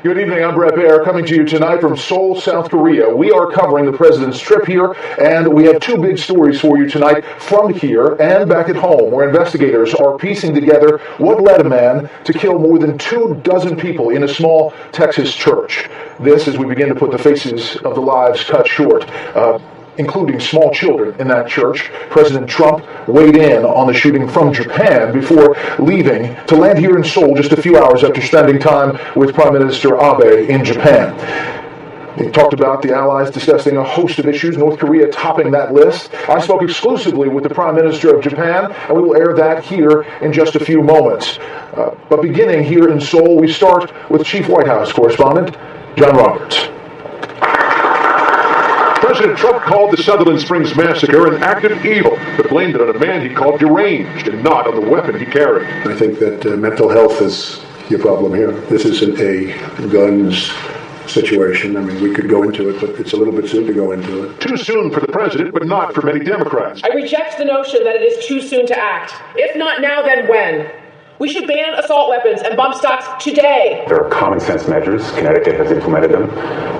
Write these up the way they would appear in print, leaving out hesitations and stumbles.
Good evening, I'm Brett Baer, coming to you tonight from Seoul, South Korea. We are covering the president's trip here, and we have two big stories for you tonight from here and back at home, where investigators are piecing together what led a man to kill more than 24 people in a small Texas church. This as we begin to put the faces of the lives cut short, including small children in that church. President Trump weighed in on the shooting from Japan before leaving to land here in Seoul just a few hours after spending time with Prime Minister Abe in Japan. He talked about the allies discussing a host of issues, North Korea topping that list. I spoke exclusively with the Prime Minister of Japan, and we will air that here in just a few moments. But beginning here in Seoul, we start with Chief White House correspondent John Roberts. President Trump called the Sutherland Springs massacre an act of evil, but blamed it on a man he called deranged and not on the weapon he carried. I think that mental health is your problem here. This isn't a guns situation. I mean, we could go into it, but it's a little bit soon to go into it. Too soon for the president, but not for many Democrats. I reject the notion that it is too soon to act. If not now, then when? We should ban assault weapons and bump stocks today. There are common sense measures, Connecticut has implemented them,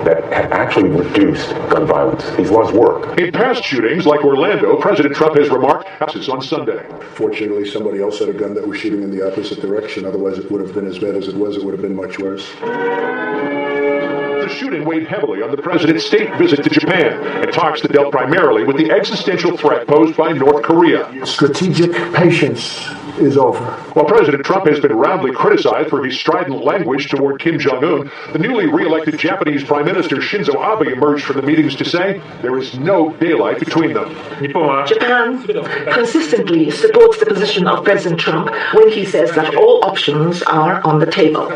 that have actually reduced gun violence. These laws work. In past shootings, like Orlando, President Trump has remarked, "This on Sunday." Fortunately, somebody else had a gun that was shooting in the opposite direction. Otherwise, it would have been as bad as it was. It would have been much worse. The shooting weighed heavily on the president's state visit to Japan and talks that dealt primarily with the existential threat posed by North Korea. Strategic patience is over. While President Trump has been roundly criticized for his strident language toward Kim Jong-un, the newly re-elected Japanese Prime Minister Shinzo Abe emerged from the meetings to say there is no daylight between them. Japan consistently supports the position of President Trump when he says that all options are on the table.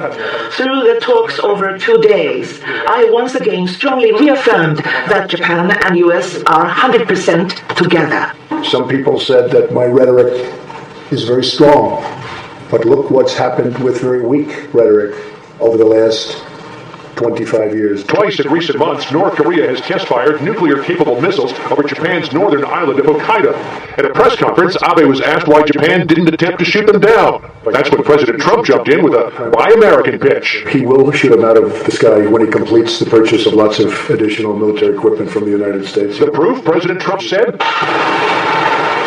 Through the talks over 2 days, I once again strongly reaffirmed that Japan and U.S. are 100% together. Some people said that my rhetoric is very strong, but look what's happened with very weak rhetoric over the last 25 years. Twice in recent months, North Korea has test-fired nuclear-capable missiles over Japan's northern island of Hokkaido. At a press conference, Abe was asked why Japan didn't attempt to shoot them down. That's when President Trump jumped in with a Buy American pitch. He will shoot them out of the sky when he completes the purchase of lots of additional military equipment from the United States. The proof, President Trump said?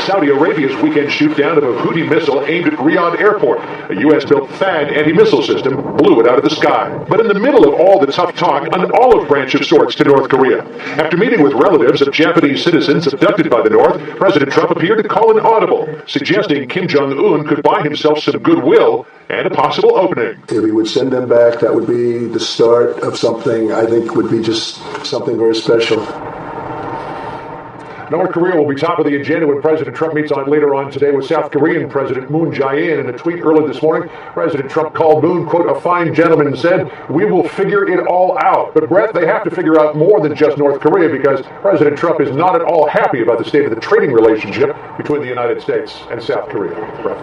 Saudi Arabia's weekend shoot-down of a Houthi missile aimed at Riyadh Airport. A U.S.-built THAAD anti-missile system blew it out of the sky. But in the middle of all the tough talk, an olive branch of sorts to North Korea. After meeting with relatives of Japanese citizens abducted by the North, President Trump appeared to call an audible, suggesting Kim Jong-un could buy himself some goodwill and a possible opening. If he would send them back, that would be the start of something I think would be just something very special. North Korea will be top of the agenda when President Trump meets on later on today with South Korean President Moon Jae-in. In a tweet early this morning, President Trump called Moon, quote, a fine gentleman, and said, "We will figure it all out." But, Brett, they have to figure out more than just North Korea, because President Trump is not at all happy about the state of the trading relationship between the United States and South Korea. Brett.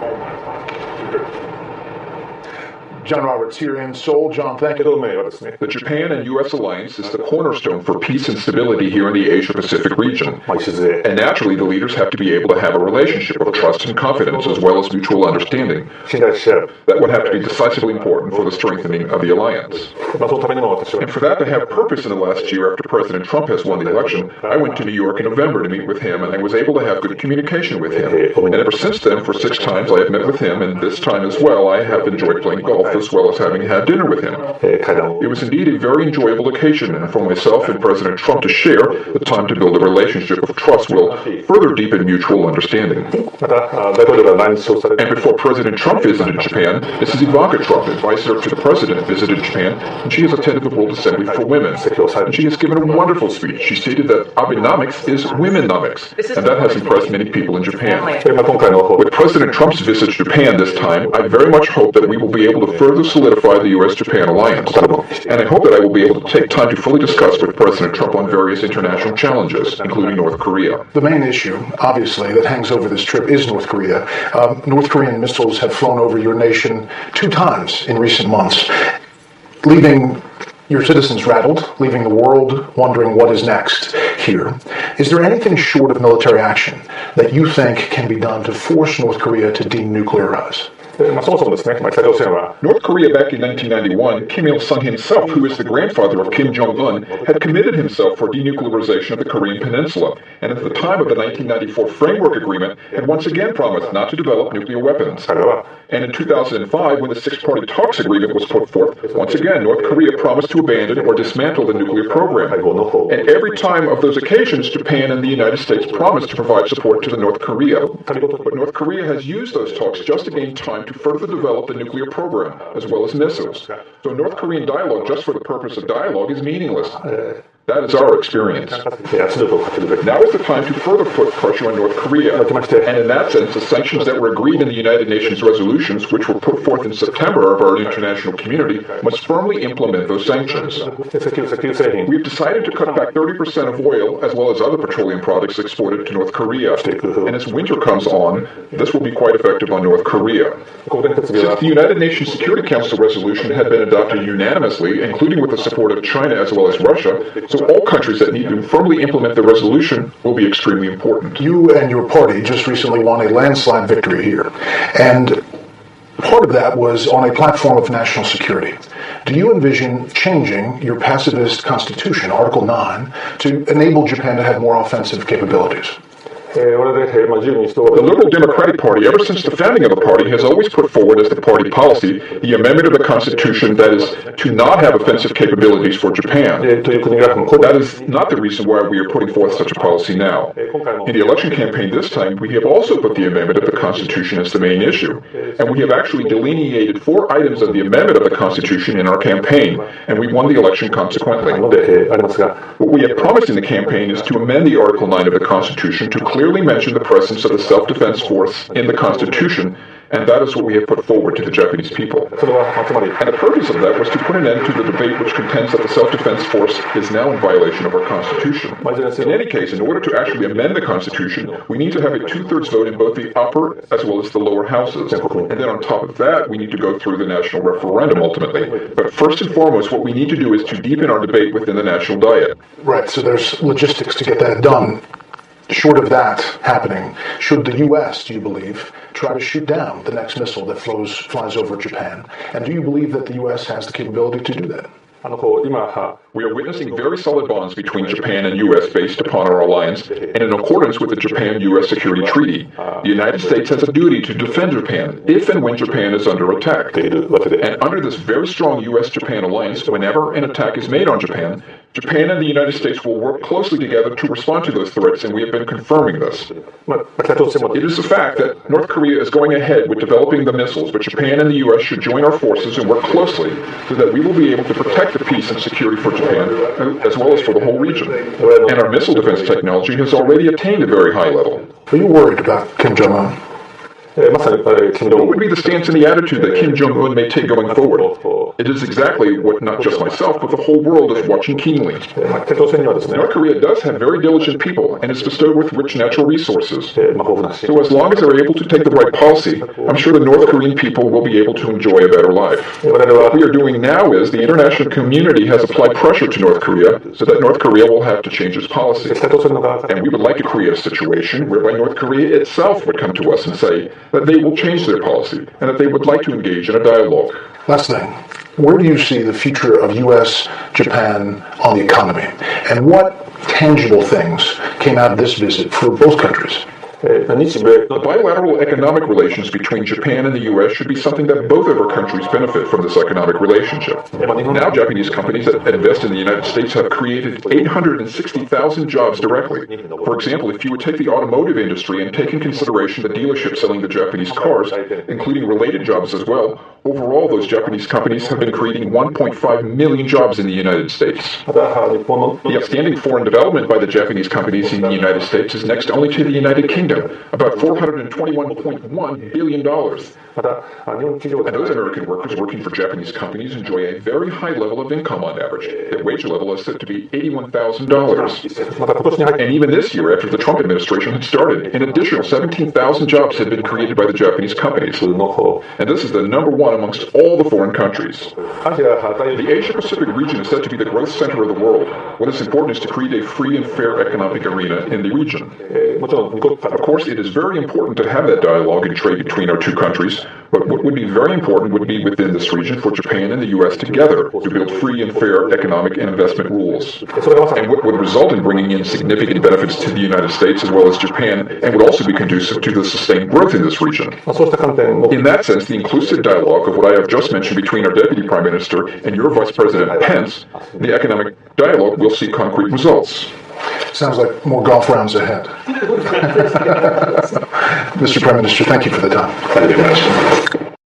John Roberts here in Seoul. John, thank you. The Japan and U.S. alliance is the cornerstone for peace and stability here in the Asia-Pacific region. And naturally, the leaders have to be able to have a relationship of trust and confidence as well as mutual understanding. That would have to be decisively important for the strengthening of the alliance. And for that to have purpose in the last year after President Trump has won the election, I went to New York in November to meet with him, and I was able to have good communication with him. And ever since then, for 6 times I have met with him, and this time as well, I have enjoyed playing golf as well as having had dinner with him. It was indeed a very enjoyable occasion, and for myself and President Trump to share, the time to build a relationship of trust will further deepen mutual understanding. And before President Trump visited Japan, Mrs. Ivanka Trump, advisor to the President, visited Japan, and she has attended the World Assembly for Women. And she has given a wonderful speech. She stated that Abenomics is womenomics, and that has impressed many people in Japan. With President Trump's visit to Japan this time, I very much hope that we will be able to further solidify the U.S.-Japan alliance. And I hope that I will be able to take time to fully discuss with President Trump on various international challenges, including North Korea. The main issue, obviously, that hangs over this trip is North Korea. North Korean missiles have flown over your nation 2 times in recent months, leaving your citizens rattled, leaving the world wondering what is next here. Is there anything short of military action that you think can be done to force North Korea to denuclearize? そもそもですね、北朝鮮は North Korea back in 1991, Kim Il-sung himself, who is the grandfather of Kim Jong-un, had committed himself for denuclearization of the Korean Peninsula, and at the time of the 1994 Framework Agreement, had once again promised not to develop nuclear weapons. And in 2005, when the Six-Party Talks Agreement was put forth, once again, North Korea promised to abandon or dismantle the nuclear program. And every time of those occasions, Japan and the United States promised to provide support to the North Korea. But North Korea has used those talks just to gain time to further develop the nuclear program, as well as missiles. So North Korean dialogue, just for the purpose of dialogue, is meaningless. That is our experience. Now is the time to further put pressure on North Korea. And in that sense, the sanctions that were agreed in the United Nations resolutions, which were put forth in September of our international community, must firmly implement those sanctions. We have decided to cut back 30% of oil, as well as other petroleum products exported to North Korea. And as winter comes on, this will be quite effective on North Korea. Since the United Nations Security Council resolution had been adopted unanimously, including with the support of China as well as Russia, so all countries that need to firmly implement the resolution will be extremely important. You and your party just recently won a landslide victory here. And part of that was on a platform of national security. Do you envision changing your pacifist constitution, Article 9, to enable Japan to have more offensive capabilities? The Liberal Democratic Party, ever since the founding of the party, has always put forward as the party policy the amendment of the Constitution that is to not have offensive capabilities for Japan. That is not the reason why we are putting forth such a policy now. In the election campaign this time, we have also put the amendment of the Constitution as the main issue, and we have actually delineated 4 items of the amendment of the Constitution in our campaign, and we won the election consequently. What we have promised in the campaign is to amend the Article 9 of the Constitution to clearly mention the presence of the self-defense force in the Constitution, and that is what we have put forward to the Japanese people. And the purpose of that was to put an end to the debate which contends that the self-defense force is now in violation of our Constitution. In any case, in order to actually amend the Constitution, we need to have a 2/3 vote in both the upper as well as the lower houses. And then on top of that, we need to go through the national referendum ultimately. But first and foremost, what we need to do is to deepen our debate within the National Diet. Right, so there's logistics to get that done. Short of that happening, should the U.S., do you believe, try to shoot down the next missile that flies over Japan? And do you believe that the U.S. has the capability to do that? We are witnessing very solid bonds between Japan and U.S. based upon our alliance and in accordance with the Japan-U.S. Security Treaty. The United States has a duty to defend Japan if and when Japan is under attack. And under this very strong U.S.-Japan alliance, whenever an attack is made on Japan, Japan and the United States will work closely together to respond to those threats, and we have been confirming this. It is a fact that North Korea is going ahead with developing the missiles, but Japan and the U.S. should join our forces and work closely so that we will be able to protect the peace and security for Japan, as well as for the whole region. And our missile defense technology has already attained a very high level. Are you worried about Kim Jong-un? What would be the stance and the attitude that Kim Jong-un may take going forward? It is exactly what not just myself, but the whole world is watching keenly. North Korea does have very diligent people and is bestowed with rich natural resources. So as long as they're able to take the right policy, I'm sure the North Korean people will be able to enjoy a better life. What we are doing now is the international community has applied pressure to North Korea so that North Korea will have to change its policy. And we would like to create a situation whereby North Korea itself would come to us and say that they will change their policy and that they would like to engage in a dialogue. Last thing, where do you see the future of U.S., Japan on the economy? And what tangible things came out of this visit for both countries? The bilateral economic relations between Japan and the U.S. should be something that both of our countries benefit from this economic relationship. Now Japanese companies that invest in the United States have created 860,000 jobs directly. For example, if you would take the automotive industry and take in consideration the dealerships selling the Japanese cars, including related jobs as well, overall those Japanese companies have been creating 1.5 million jobs in the United States. The outstanding foreign development by the Japanese companies in the United States is next only to the United Kingdom, about $421.1 billion. And those American workers working for Japanese companies enjoy a very high level of income on average. Their wage level is set to be $81,000. And even this year, after the Trump administration had started, an additional 17,000 jobs had been created by the Japanese companies. And this is the number one amongst all the foreign countries. The Asia-Pacific region is said to be the growth center of the world. What is important is to create a free and fair economic arena in the region. Of course, it is very important to have that dialogue and trade between our two countries, but what would be very important would be within this region for Japan and the U.S. together to build free and fair economic and investment rules. And what would result in bringing in significant benefits to the United States as well as Japan, and would also be conducive to the sustained growth in this region. In that sense, the inclusive dialogue of what I have just mentioned between our Deputy Prime Minister and your Vice President Pence, the economic dialogue will see concrete results. Sounds like more golf rounds ahead. Mr. Prime Minister, thank you for the time. Thank you very much.